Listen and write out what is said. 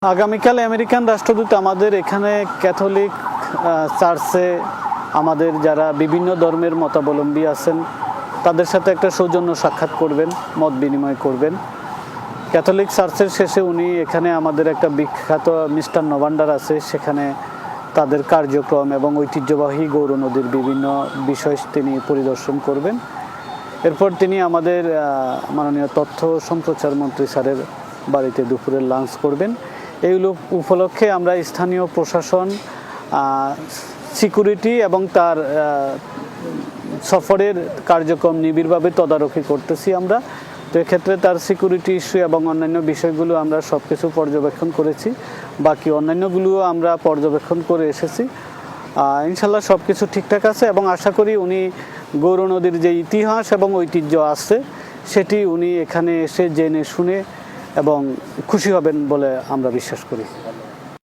আগামীকাল আমেরিকান রাষ্ট্রদূত আমাদের এখানে ক্যাথলিক চার্চে আমাদের যারা বিভিন্ন ধর্মের মতাবলম্বী আছেন তাদের সাথে একটা সৌজন্য সাক্ষাৎ করবেন, মত বিনিময় করবেন। ক্যাথলিক চার্চের শেষে উনি এখানে আমাদের একটা বিখ্যাত মিষ্টান্ন ভাণ্ডার আছে, সেখানে তাদের কার্যক্রম এবং ঐতিহ্যবাহী গৌর নদীর বিভিন্ন বিষয় তিনি পরিদর্শন করবেন। এরপর তিনি আমাদের মাননীয় তথ্য সম্প্রচার মন্ত্রী স্যারের বাড়িতে দুপুরের লাঞ্চ করবেন। এই উপলক্ষে আমরা স্থানীয় প্রশাসন, সিকিউরিটি এবং তার সফরের কার্যক্রম নিবিড়ভাবে তদারকি করতেছি আমরা। তো এক্ষেত্রে তার সিকিউরিটি ইস্যু এবং অন্যান্য বিষয়গুলো আমরা সব কিছু পর্যবেক্ষণ করেছি, বাকি অন্যান্যগুলোও আমরা পর্যবেক্ষণ করে এসেছি। ইনশাল্লাহ সব কিছু ঠিকঠাক আছে এবং আশা করি উনি গৌর নদীর যে ইতিহাস এবং ঐতিহ্য আছে সেটি উনি এখানে এসে জেনে শুনে এবং খুশি হবেন বলে আমরা বিশ্বাস করি।